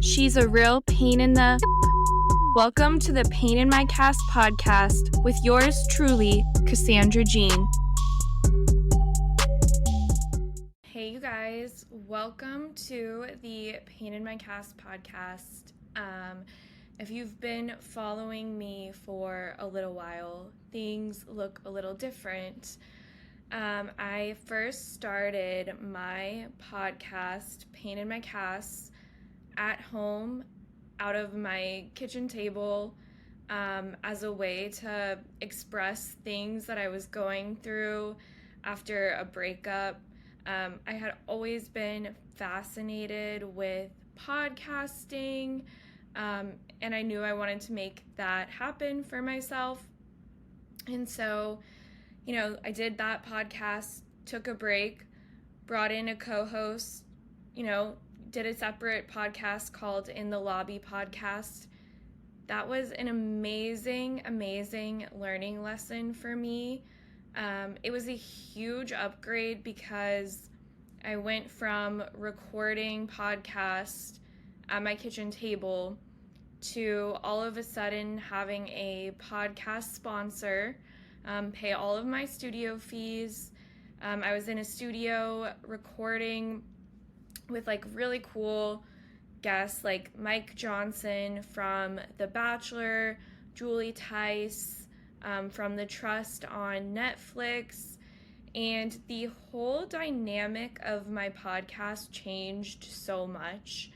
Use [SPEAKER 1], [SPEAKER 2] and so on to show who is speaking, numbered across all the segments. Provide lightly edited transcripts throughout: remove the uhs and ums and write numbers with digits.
[SPEAKER 1] She's a real pain in the... Welcome to the Pain in My Cast podcast with yours truly, Cassandra Jean. Hey you guys, welcome to the Pain in My Cast podcast. If you've been following me for a little while, things look a little different. I first started my podcast, Pain in My Cast, at home, out of my kitchen table, as a way to express things that I was going through after a breakup. I had always been fascinated with podcasting, and I knew I wanted to make that happen for myself. And so, I did that podcast, took a break, brought in a co-host, did a separate podcast called In the Lobby Podcast. That was an amazing, amazing learning lesson for me. It was a huge upgrade because I went from recording podcasts at my kitchen table to all of a sudden having a podcast sponsor, pay all of my studio fees. I was in a studio recording with really cool guests like Mike Johnson from The Bachelor, Julie Tice from The Trust on Netflix, and the whole dynamic of my podcast changed so much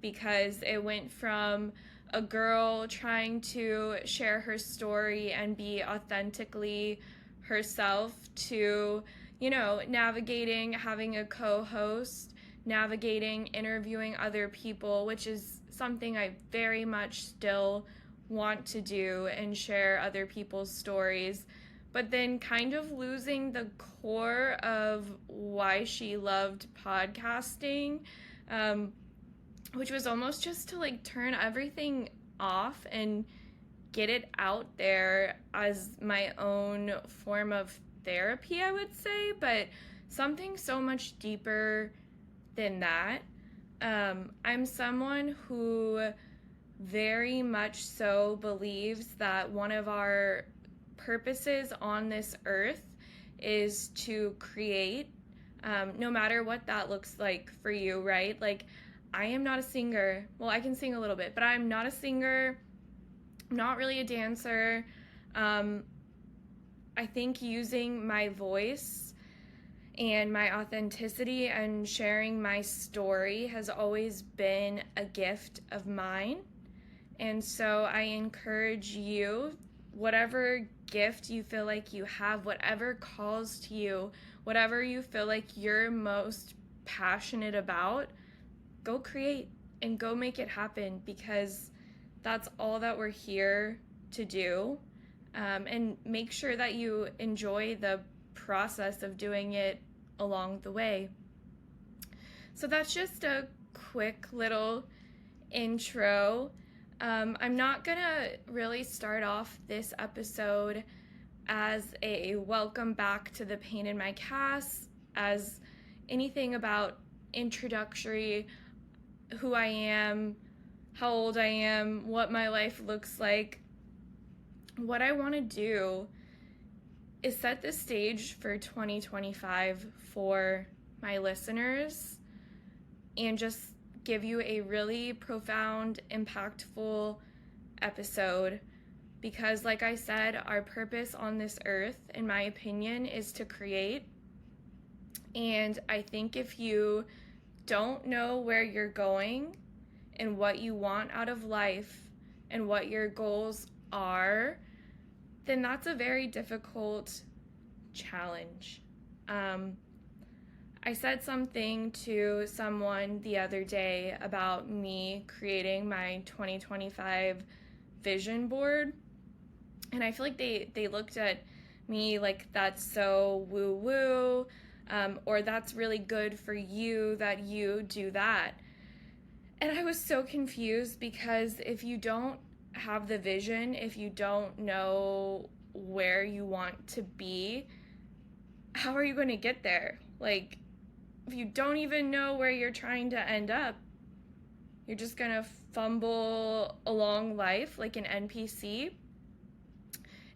[SPEAKER 1] because it went from a girl trying to share her story and be authentically herself to, navigating having a co-host, navigating interviewing other people, which is something I very much still want to do and share other people's stories, but then kind of losing the core of why she loved podcasting, which was almost just to turn everything off and get it out there as my own form of therapy, I would say, but something so much deeper than that. I'm someone who very much so believes that one of our purposes on this earth is to create, no matter what that looks like for you, right? I am not a singer. Well, I can sing a little bit, but I'm not a singer. I'm not really a dancer. I think using my voice and my authenticity and sharing my story has always been a gift of mine. And so I encourage you, whatever gift you feel like you have, whatever calls to you, whatever you feel like you're most passionate about, go create and go make it happen, because that's all that we're here to do. And make sure that you enjoy the process of doing it along the way. So that's just a quick little intro. I'm not gonna really start off this episode as a welcome back to the Pain in My Cast, as anything about introductory, who I am, how old I am, what my life looks like. What I want to do is set the stage for 2025 for my listeners and just give you a really profound, impactful episode, because like I said, our purpose on this earth, in my opinion, is to create. And I think if you don't know where you're going and what you want out of life and what your goals are, then that's a very difficult challenge. I said something to someone the other day about me creating my 2025 vision board, and I feel like they looked at me like that's so woo-woo, or that's really good for you that you do that. And I was so confused, because if you don't have the vision, if you don't know where you want to be, how are you going to get there? If you don't even know where you're trying to end up, You're just gonna fumble along life like an NPC.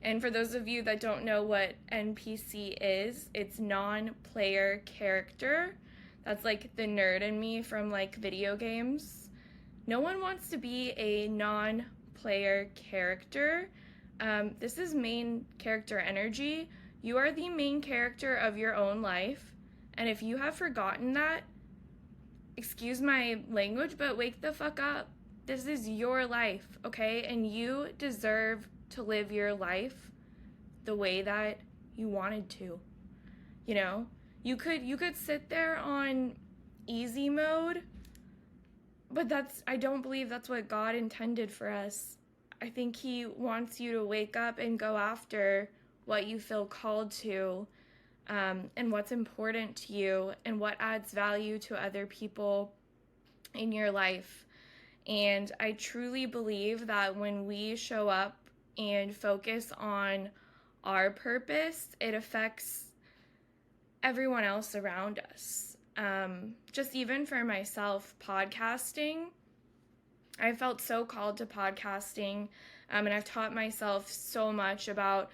[SPEAKER 1] And for those of you that don't know what NPC is, it's non-player character. That's like the nerd in me from like video games. No one wants to be a non-player character. This is main character energy. You are the main character of your own life. And if you have forgotten that, excuse my language, but wake the fuck up. This is your life, okay? And you deserve to live your life the way that you wanted to. You know, you could sit there on easy mode, but I don't believe that's what God intended for us. I think he wants you to wake up and go after what you feel called to, and what's important to you and what adds value to other people in your life. And I truly believe that when we show up and focus on our purpose, it affects everyone else around us. Just even for myself, podcasting, I felt so called to podcasting, and I've taught myself so much about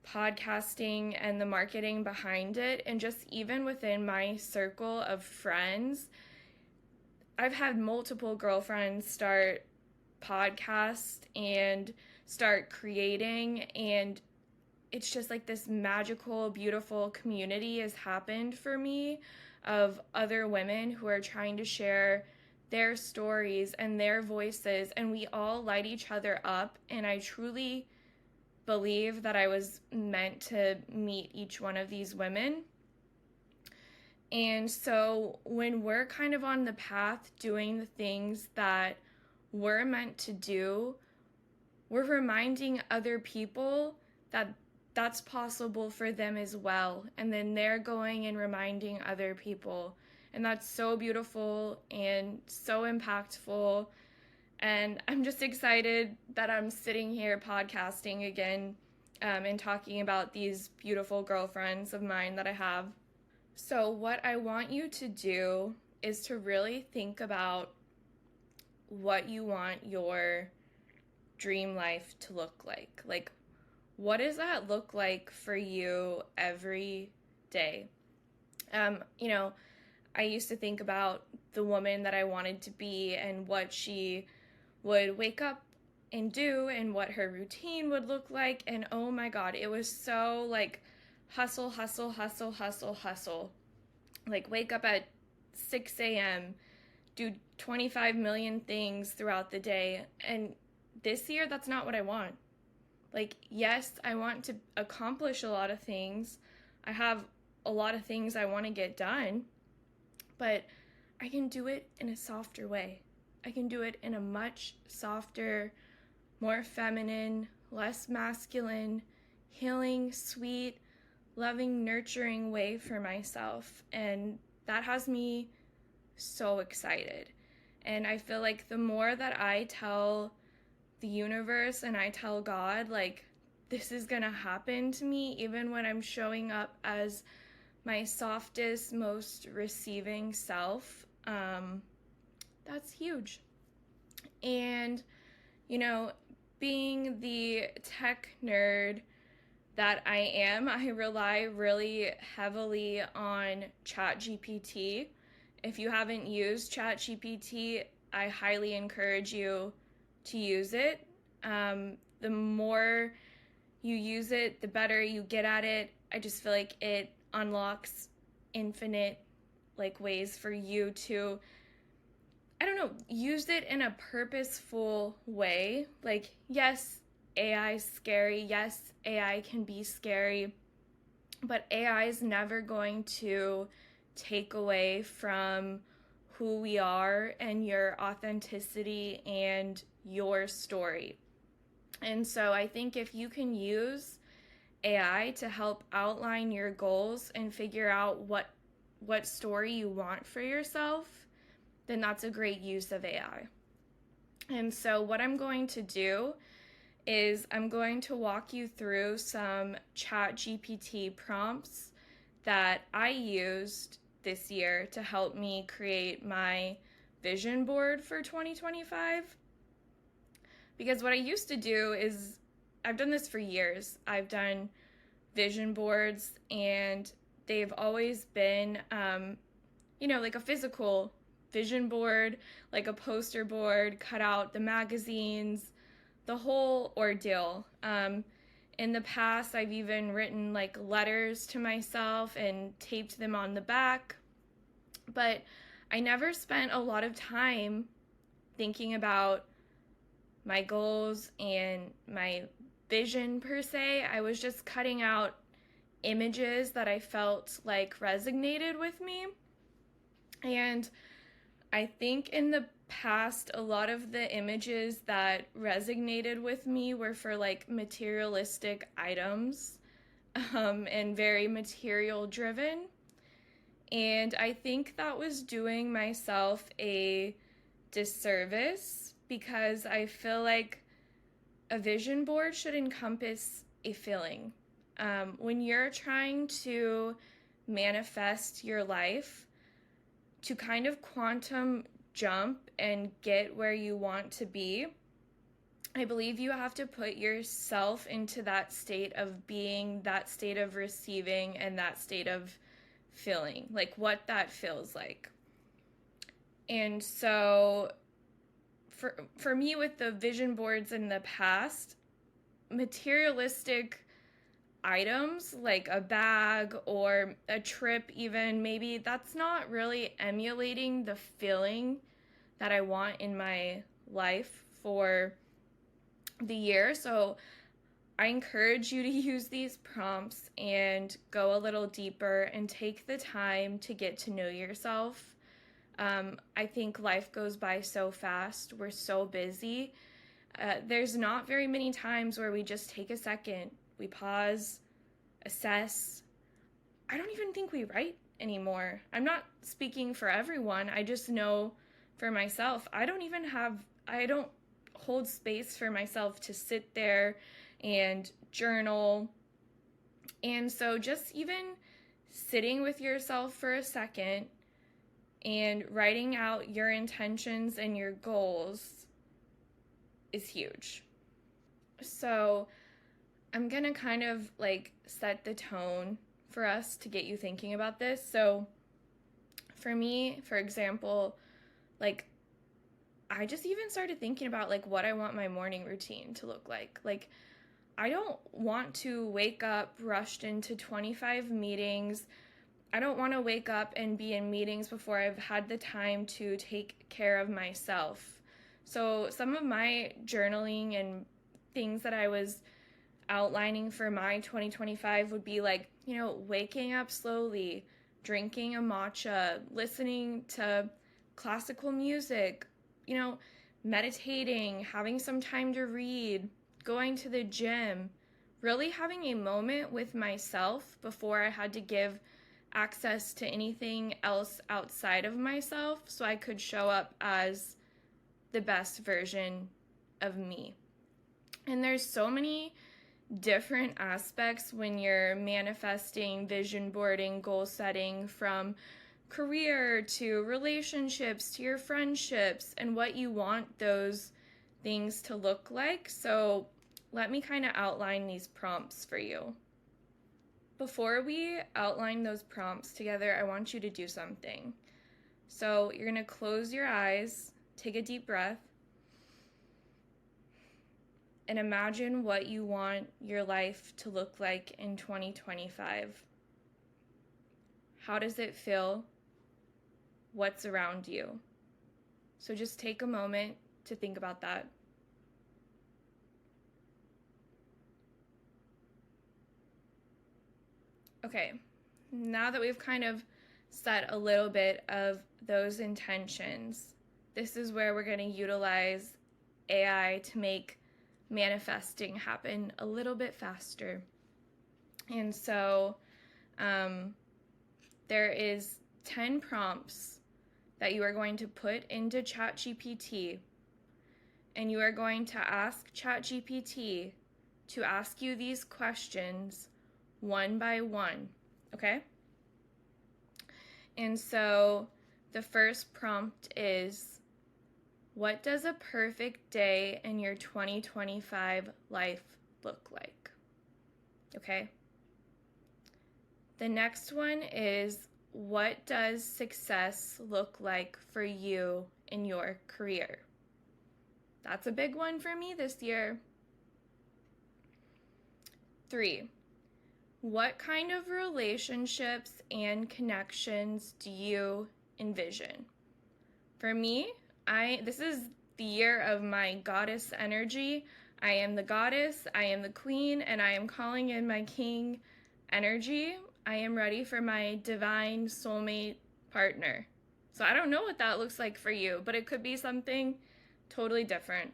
[SPEAKER 1] podcasting and the marketing behind it. And just even within my circle of friends, I've had multiple girlfriends start podcasts and start creating, and it's just like this magical, beautiful community has happened for me of other women who are trying to share their stories and their voices, and we all light each other up. And I truly believe that I was meant to meet each one of these women. And so when we're kind of on the path doing the things that we're meant to do, we're reminding other people that that's possible for them as well. And then they're going and reminding other people. And that's so beautiful and so impactful. And I'm just excited that I'm sitting here podcasting again, and talking about these beautiful girlfriends of mine that I have. So what I want you to do is to really think about what you want your dream life to look like. Like, what does that look like for you every day? I used to think about the woman that I wanted to be and what she would wake up and do and what her routine would look like. And oh my God, it was so like hustle, hustle, hustle, hustle, hustle. Like wake up at 6 a.m., do 25 million things throughout the day. And this year, that's not what I want. Like, yes, I want to accomplish a lot of things. I have a lot of things I want to get done, but I can do it in a softer way. I can do it in a much softer, more feminine, less masculine, healing, sweet, loving, nurturing way for myself. And that has me so excited. And I feel like the more that I tell the universe and I tell God, like, this is gonna happen to me, even when I'm showing up as my softest, most receiving self, that's huge. And, being the tech nerd that I am, I rely really heavily on ChatGPT. If you haven't used ChatGPT, I highly encourage you to use it. The more you use it, the better you get at it. I just feel like it unlocks infinite ways for you to, use it in a purposeful way. Like, yes, AI is scary. Yes, AI can be scary, but AI is never going to take away from who we are and your authenticity and your story. And so I think if you can use AI to help outline your goals and figure out what story you want for yourself, then that's a great use of AI. And so what I'm going to do is I'm going to walk you through some ChatGPT prompts that I used this year to help me create my vision board for 2025. Because what I used to do is, I've done this for years. I've done vision boards, and they've always been, like a physical vision board, like a poster board, cut out the magazines, the whole ordeal. In the past, I've even written like letters to myself and taped them on the back, but I never spent a lot of time thinking about my goals and my vision per se. I was just cutting out images that I felt like resonated with me. And I think in the past, a lot of the images that resonated with me were for like materialistic items, and very material driven. And I think that was doing myself a disservice, because I feel like a vision board should encompass a feeling. When you're trying to manifest your life, to kind of quantum jump and get where you want to be, I believe you have to put yourself into that state of being, that state of receiving, and that state of feeling, like what that feels like. And so for me, with the vision boards in the past, materialistic items like a bag or a trip, even, maybe that's not really emulating the feeling that I want in my life for the year. So I encourage you to use these prompts and go a little deeper and take the time to get to know yourself. I think life goes by so fast. We're so busy. There's not very many times where we just take a second, we pause, assess. I don't even think we write anymore. I'm not speaking for everyone. I just know for myself, I don't hold space for myself to sit there and journal. And so just even sitting with yourself for a second and writing out your intentions and your goals is huge. So I'm going to kind of like set the tone for us to get you thinking about this. So for me, for example, like I just even started thinking about like what I want my morning routine to look like. Like I don't want to wake up rushed into 25 meetings. I don't want to wake up and be in meetings before I've had the time to take care of myself. So some of my journaling and things that I was outlining for my 2025 would be like, waking up slowly, drinking a matcha, listening to classical music, meditating, having some time to read, going to the gym, really having a moment with myself before I had to give access to anything else outside of myself, so I could show up as the best version of me. And there's so many different aspects when you're manifesting, vision boarding, goal setting, from career to relationships to your friendships, and what you want those things to look like. So let me kind of outline these prompts for you. Before we outline those prompts together, I want you to do something. So you're going to close your eyes, take a deep breath, and imagine what you want your life to look like in 2025. How does it feel? What's around you? So just take a moment to think about that. Okay, now that we've kind of set a little bit of those intentions, this is where we're going to utilize AI to make manifesting happen a little bit faster. And so there is 10 prompts that you are going to put into ChatGPT, and you are going to ask ChatGPT to ask you these questions one by one, okay? And so the first prompt is, What does a perfect day in your 2025 life look like? Okay. The next one is, what does success look like for you in your career? That's a big one for me this year. 3, what kind of relationships and connections do you envision? For me, this is the year of my goddess energy. I am the goddess, I am the queen, and I am calling in my king energy. I am ready for my divine soulmate partner. So I don't know what that looks like for you, but it could be something totally different.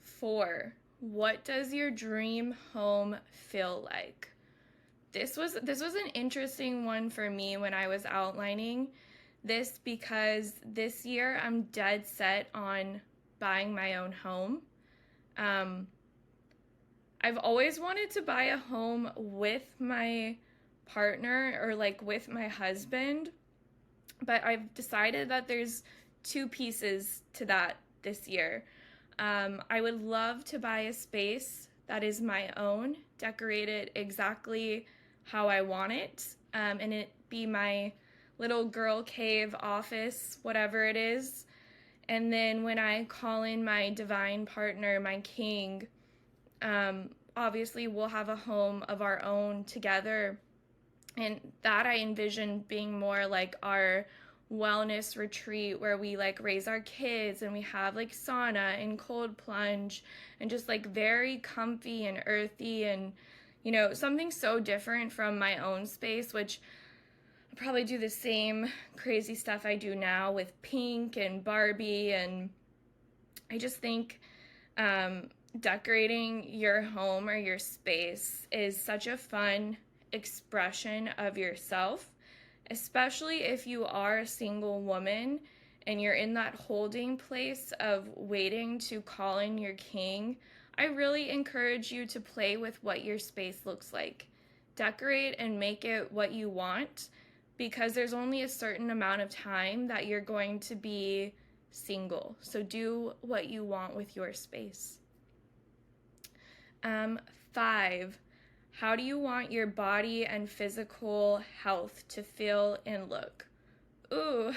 [SPEAKER 1] 4, what does your dream home feel like? This was an interesting one for me when I was outlining this, because this year I'm dead set on buying my own home. I've always wanted to buy a home with my partner, or like with my husband, but I've decided that there's 2 pieces to that this year. I would love to buy a space that is my own, decorated exactly how I want it, and it be my little girl cave office, whatever it is. And then when I call in my divine partner, my king, obviously we'll have a home of our own together. And that I envision being more like our wellness retreat, where we like raise our kids and we have like sauna and cold plunge and just like very comfy and earthy, and something so different from my own space, which I'll probably do the same crazy stuff I do now with pink and Barbie. And I just think decorating your home or your space is such a fun expression of yourself, especially if you are a single woman and you're in that holding place of waiting to call in your king. I really encourage you to play with what your space looks like. Decorate and make it what you want, because there's only a certain amount of time that you're going to be single. So do what you want with your space. 5, how do you want your body and physical health to feel and look? Ooh,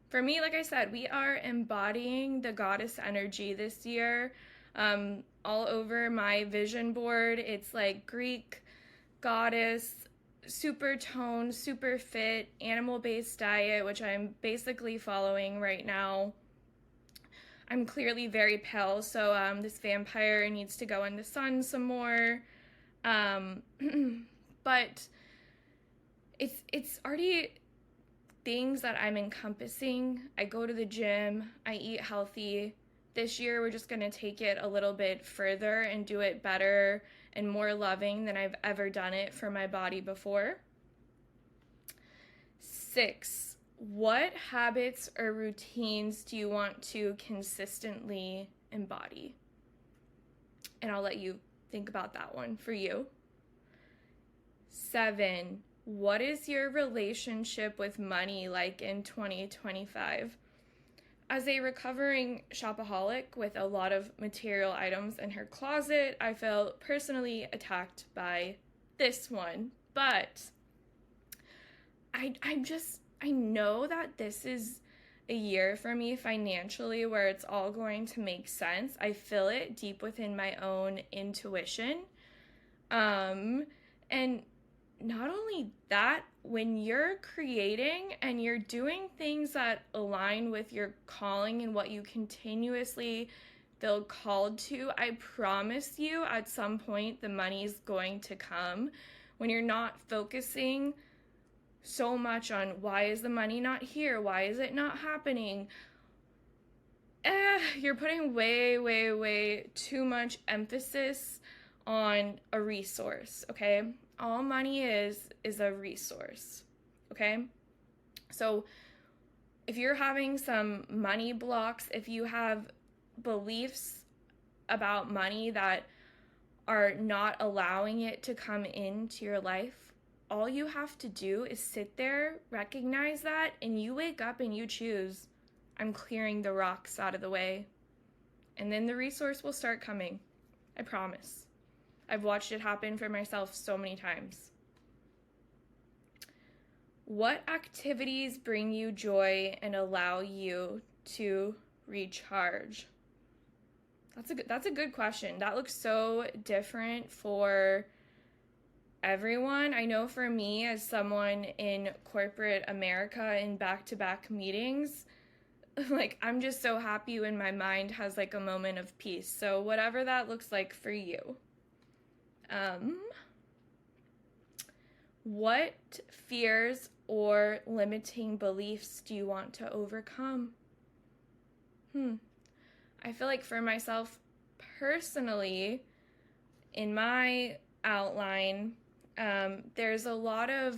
[SPEAKER 1] for me, like I said, we are embodying the goddess energy this year. All over my vision board, it's like Greek goddess, super toned, super fit, animal-based diet, which I'm basically following right now. I'm clearly very pale, so this vampire needs to go in the sun some more. But it's already things that I'm encompassing. I go to the gym, I eat healthy. This year we're just gonna take it a little bit further and do it better and more loving than I've ever done it for my body before. 6, what habits or routines do you want to consistently embody? And I'll let you think about that one for you. 7, what is your relationship with money like in 2025? As a recovering shopaholic with a lot of material items in her closet, I felt personally attacked by this one. But I know that this is a year for me financially where it's all going to make sense. I feel it deep within my own intuition. And not only that, when you're creating and you're doing things that align with your calling and what you continuously feel called to, I promise you at some point the money's going to come. When you're not focusing so much on why is the money not here, why is it not happening, you're putting way too much emphasis on a resource, okay? All money is a resource, okay? So if you're having some money blocks, if you have beliefs about money that are not allowing it to come into your life, all you have to do is sit there, recognize that, and you wake up and you choose, I'm clearing the rocks out of the way. And then the resource will start coming. I promise. I've watched it happen for myself so many times. What activities bring you joy and allow you to recharge? That's a good question. That looks so different for everyone. I know for me, as someone in corporate America in back-to-back meetings, like, I'm just so happy when my mind has like a moment of peace. So whatever that looks like for you. What fears or limiting beliefs do you want to overcome? I feel like for myself personally, in my outline, there's a lot of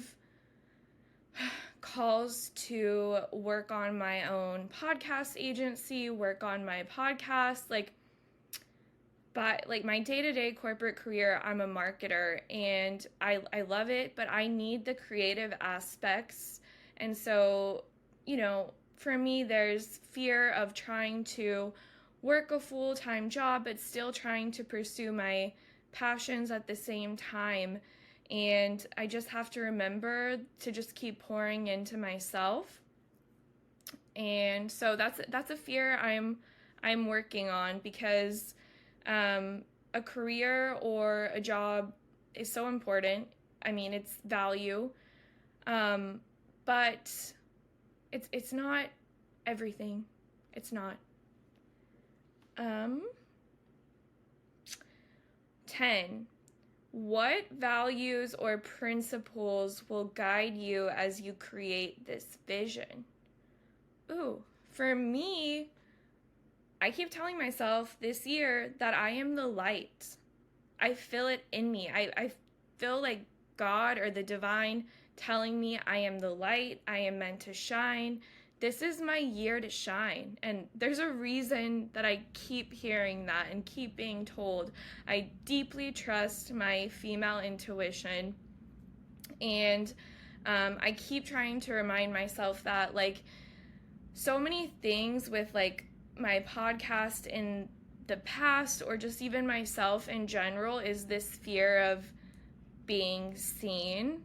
[SPEAKER 1] calls to work on my own podcast agency, work on my podcast, but my day-to-day corporate career, I'm a marketer and I love it, but I need the creative aspects. And so, for me, there's fear of trying to work a full-time job, but still trying to pursue my passions at the same time. And I just have to remember to just keep pouring into myself. And so that's a fear I'm working on, because a career or a job is so important. I mean, it's value, but it's not everything. It's not. 10. What values or principles will guide you as you create this vision? Ooh, for me, I keep telling myself this year that I am the light. I feel it in me. I feel like God or the divine telling me I am the light. I am meant to shine. This is my year to shine. And there's a reason that I keep hearing that and keep being told. I deeply trust my female intuition. And I keep trying to remind myself that, so many things with, my podcast in the past, or just even myself in general, is this fear of being seen.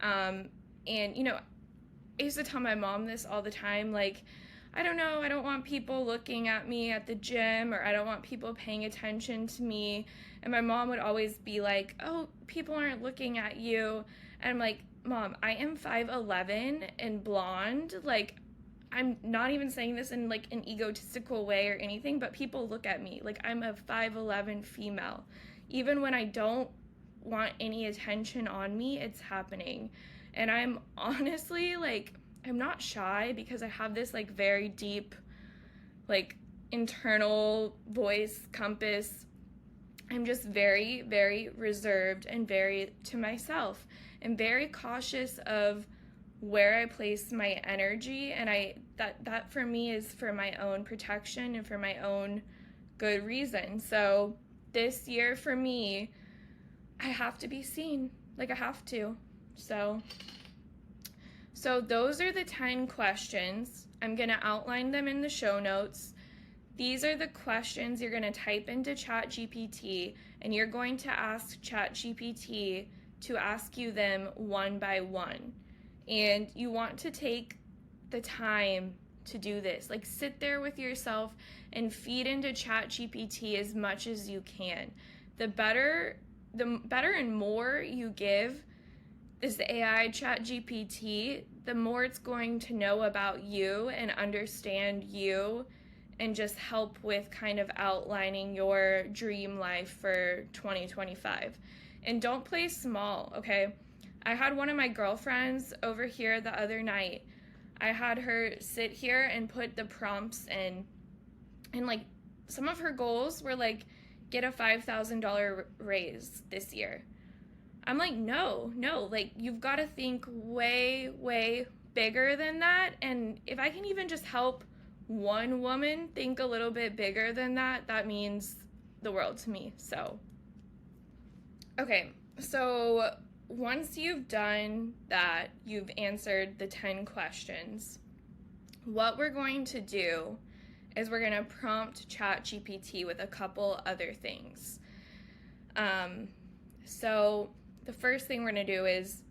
[SPEAKER 1] And, I used to tell my mom this all the time, I don't know, I don't want people looking at me at the gym, or I don't want people paying attention to me. And my mom would always be like, oh, people aren't looking at you. And I'm like, Mom, I am 5'11" and blonde. I'm not even saying this in an egotistical way or anything, but people look at me. I'm a 5'11" female. Even when I don't want any attention on me, it's happening. And I'm honestly, I'm not shy, because I have this, very deep, internal voice compass. I'm just very, very reserved and very to myself, and very cautious of where I place my energy. And that for me is for my own protection and for my own good reason. So this year for me, I have to be seen. I have to. So those are the 10 questions. I'm going to outline them in the show notes. These are the questions you're going to type into ChatGPT, and you're going to ask ChatGPT to ask you them one by one. And you want to take the time to do this. Sit there with yourself and feed into ChatGPT as much as you can. The better and more you give this AI ChatGPT, the more it's going to know about you and understand you, and just help with kind of outlining your dream life for 2025. And don't play small, okay? I had one of my girlfriends over here the other night. I had her sit here and put the prompts in, and some of her goals were get a $5,000 raise this year. I'm no, you've got to think way, way bigger than that. And if I can even just help one woman think a little bit bigger than that, that means the world to me. So, okay, so once you've done that, you've answered the 10 questions, what we're going to do is we're going to prompt ChatGPT with a couple other things. So the first thing we're going to do is,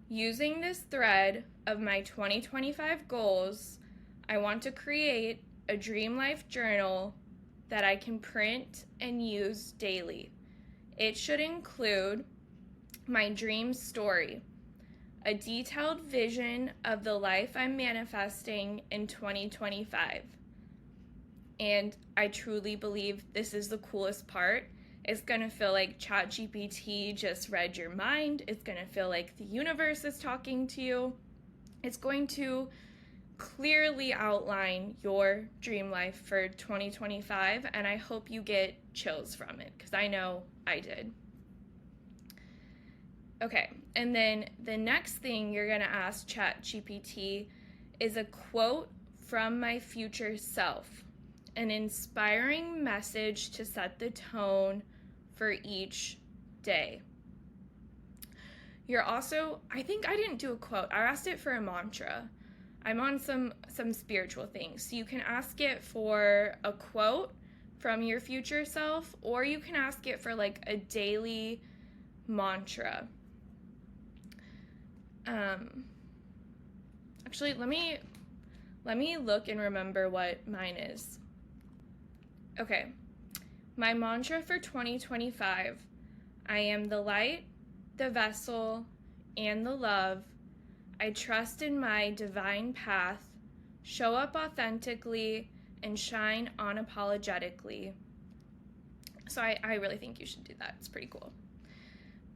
[SPEAKER 1] using this thread of my 2025 goals, I want to create a dream life journal that I can print and use daily. It should include my dream story, a detailed vision of the life I'm manifesting in 2025. And I truly believe this is the coolest part. It's going to feel like ChatGPT just read your mind. It's going to feel like the universe is talking to you. It's going to clearly outline your dream life for 2025, and I hope you get chills from it, because I know I did. Okay, and then the next thing you're going to ask ChatGPT is a quote from my future self, an inspiring message to set the tone for each day. You're also, I think I didn't do a quote. I asked it for a mantra. I'm on some spiritual things. So you can ask it for a quote from your future self, or you can ask it for like a daily mantra. Actually, let me look and remember what mine is. Okay. My mantra for 2025: I am the light, the vessel, and the love. I trust in my divine path, show up authentically, and shine unapologetically. So I really think you should do that. It's pretty cool.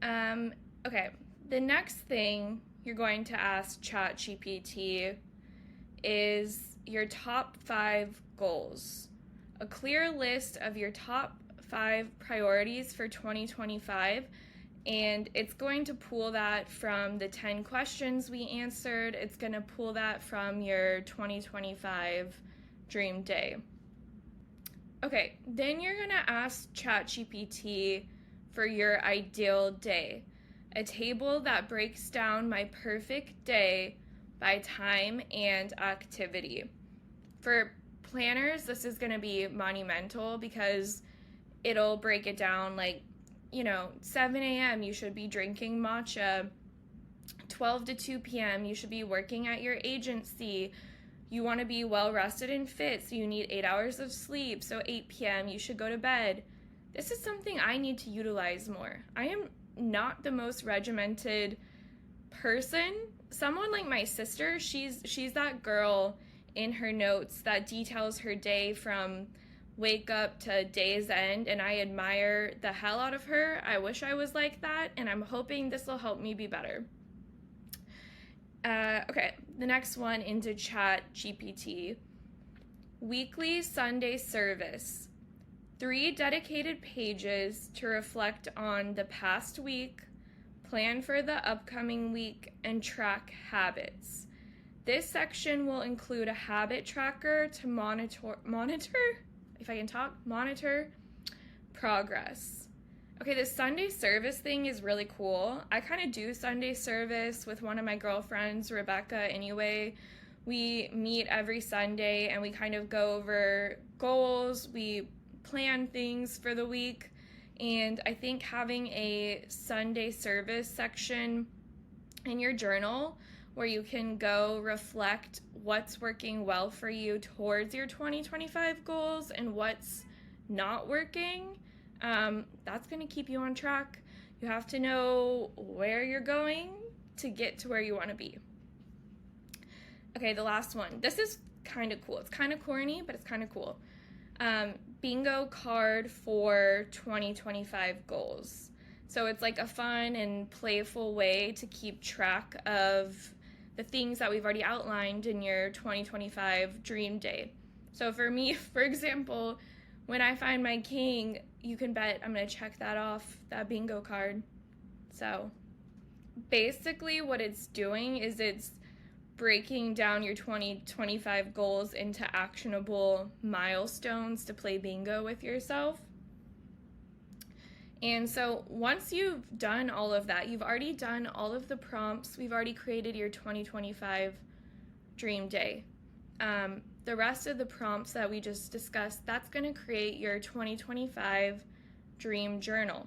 [SPEAKER 1] Okay, the next thing you're going to ask ChatGPT is your top 5 goals. A clear list of your top 5 priorities for 2025, and it's going to pull that from the 10 questions we answered. It's going to pull that from your 2025 dream day. Okay, then you're going to ask ChatGPT for your ideal day, a table that breaks down my perfect day by time and activity. For planners, this is going to be monumental, because it'll break it down like, 7 a.m. you should be drinking matcha, 12 to 2 p.m. you should be working at your agency, you want to be well rested and fit, so you need 8 hours of sleep, so 8 p.m. you should go to bed. This is something I need to utilize more. I am not the most regimented person. Someone like my sister, she's that girl in her notes that details her day from wake up to day's end, and I admire the hell out of her. I wish I was like that, and I'm hoping this will help me be better. Okay, the next one into ChatGPT. Weekly Sunday service. 3 dedicated pages to reflect on the past week, plan for the upcoming week, and track habits. This section will include a habit tracker to monitor progress. Okay, this Sunday service thing is really cool. I kind of do Sunday service with one of my girlfriends, Rebecca, anyway. We meet every Sunday and we kind of go over goals, we plan things for the week, and I think having a Sunday service section in your journal where you can go reflect what's working well for you towards your 2025 goals and what's not working, that's going to keep you on track. You have to know where you're going to get to where you want to be. Okay, the last one. This is kind of cool. It's kind of corny, but it's kind of cool. Bingo card for 2025 goals. So it's like a fun and playful way to keep track of the things that we've already outlined in your 2025 dream day. So for me, for example, when I find my king, you can bet I'm going to check that off, that bingo card. So basically what it's doing is it's breaking down your 2025 goals into actionable milestones to play bingo with yourself. And so once you've done all of that, you've already done all of the prompts, we've already created your 2025 dream day. The rest of the prompts that we just discussed, that's going to create your 2025 dream journal,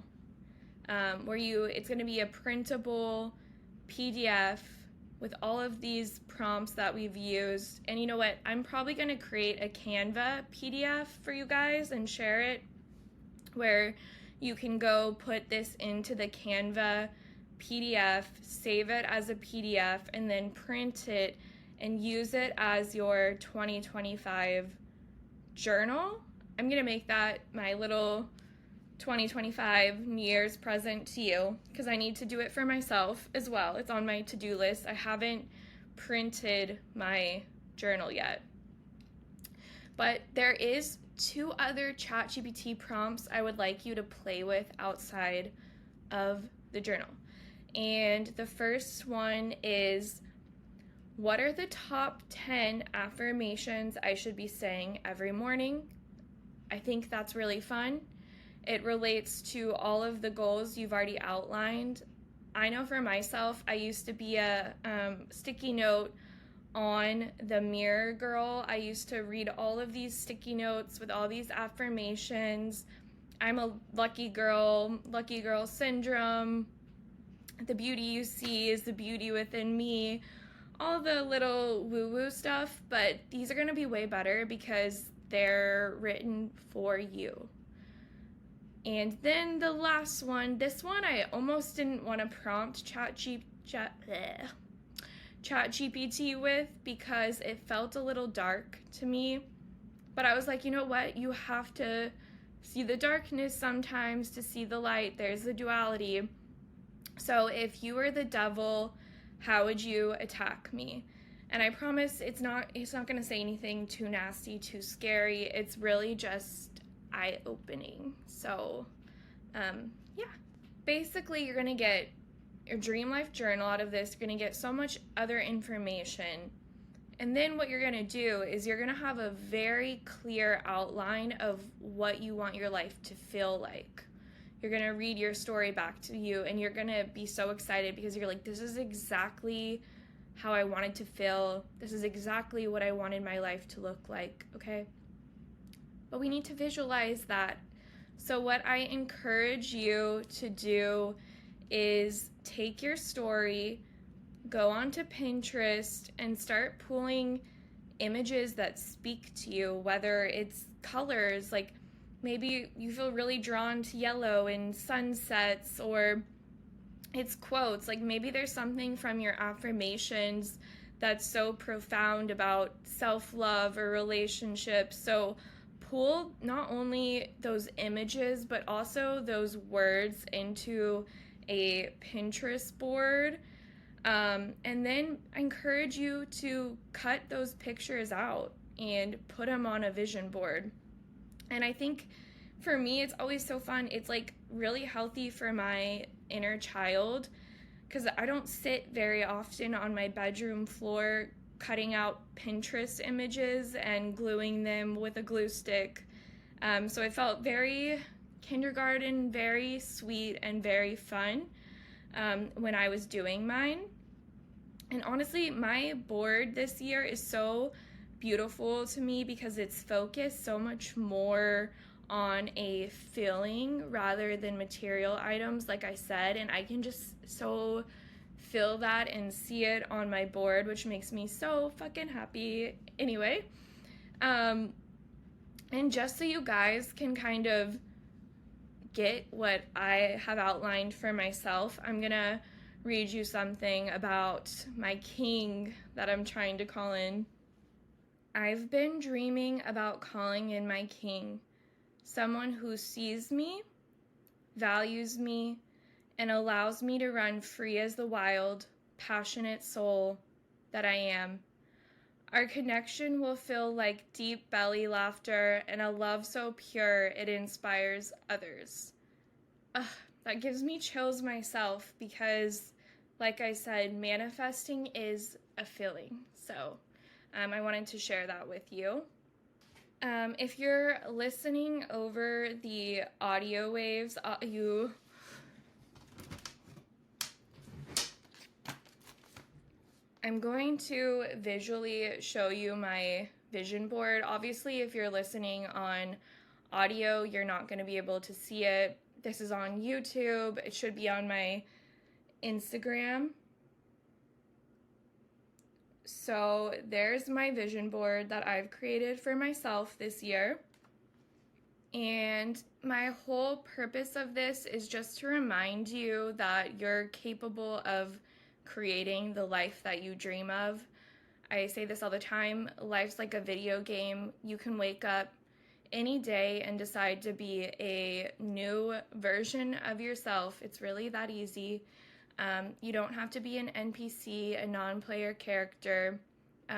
[SPEAKER 1] where it's going to be a printable PDF with all of these prompts that we've used. And you know what? I'm probably going to create a Canva PDF for you guys and share it, where you can go put this into the Canva PDF, save it as a PDF, and then print it and use it as your 2025 journal. I'm going to make that my little 2025 New Year's present to you, because I need to do it for myself as well. It's on my to-do list. I haven't printed my journal yet. But there is 2 other ChatGPT prompts I would like you to play with outside of the journal. And the first one is, what are the top 10 affirmations I should be saying every morning? I think that's really fun. It relates to all of the goals you've already outlined. I know for myself, I used to be a sticky note on the mirror girl. I used to read all of these sticky notes with all these affirmations. I'm a lucky girl syndrome. The beauty you see is the beauty within me. All the little woo-woo stuff, but these are going to be way better because they're written for you. And then the last one, this one I almost didn't want to prompt ChatGPT with because it felt a little dark to me. But I was like, you know what? You have to see the darkness sometimes to see the light. There's the duality. So if you were the devil, how would you attack me? And I promise it's not going to say anything too nasty, too scary. It's really just eye-opening. So, yeah. Basically, you're going to get your dream life journal out of this. You're going to get so much other information. And then what you're going to do is you're going to have a very clear outline of what you want your life to feel like. You're going to read your story back to you, and you're going to be so excited because you're like, this is exactly how I wanted to feel. This is exactly what I wanted my life to look like, okay? But we need to visualize that. So what I encourage you to do is take your story, go onto Pinterest, and start pulling images that speak to you, whether it's colors, like maybe you feel really drawn to yellow and sunsets, or it's quotes, like maybe there's something from your affirmations that's so profound about self-love or relationships. So pull not only those images, but also those words into a Pinterest board. And then I encourage you to cut those pictures out and put them on a vision board. And I think for me, it's always so fun. It's like really healthy for my inner child, because I don't sit very often on my bedroom floor cutting out Pinterest images and gluing them with a glue stick. So it felt very kindergarten, very sweet, and very fun when I was doing mine. And honestly, my board this year is so beautiful to me because it's focused so much more on a feeling rather than material items, like I said, and I can just so feel that and see it on my board, which makes me so fucking happy. Anyway, and just so you guys can kind of get what I have outlined for myself, I'm gonna read you something about my king that I'm trying to call in. I've been dreaming about calling in my king, someone who sees me, values me, and allows me to run free as the wild, passionate soul that I am. Our connection will feel like deep belly laughter and a love so pure it inspires others. That gives me chills myself because, like I said, manifesting is a feeling. So I wanted to share that with you. If you're listening over the audio waves, I'm going to visually show you my vision board. Obviously, if you're listening on audio, you're not going to be able to see it. This is on YouTube. It should be on my Instagram. So there's my vision board that I've created for myself this year. And my whole purpose of this is just to remind you that you're capable of creating the life that you dream of. I say this all the time, life's like a video game. You can wake up any day and decide to be a new version of yourself. It's really that easy. You don't have to be an NPC, a non-player character.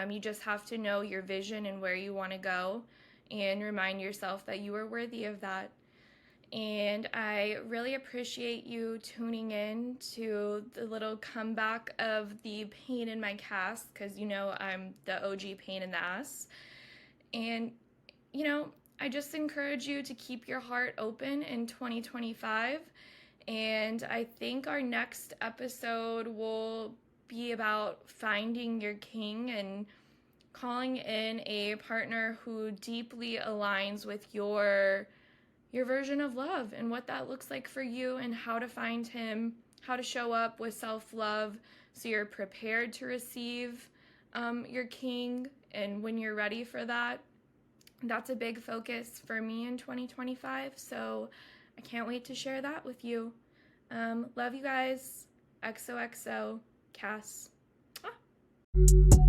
[SPEAKER 1] You just have to know your vision and where you want to go and remind yourself that you are worthy of that. And I really appreciate you tuning in to the little comeback of the pain in my cast, because you know I'm the OG pain in the ass. And, you know, I just encourage you to keep your heart open in 2025. And I think our next episode will be about finding your king and calling in a partner who deeply aligns with your version of love and what that looks like for you, and how to find him, how to show up with self-love so you're prepared to receive your king. And when you're ready for that, that's a big focus for me in 2025. So I can't wait to share that with you. Love you guys. XOXO, Cass. Ah.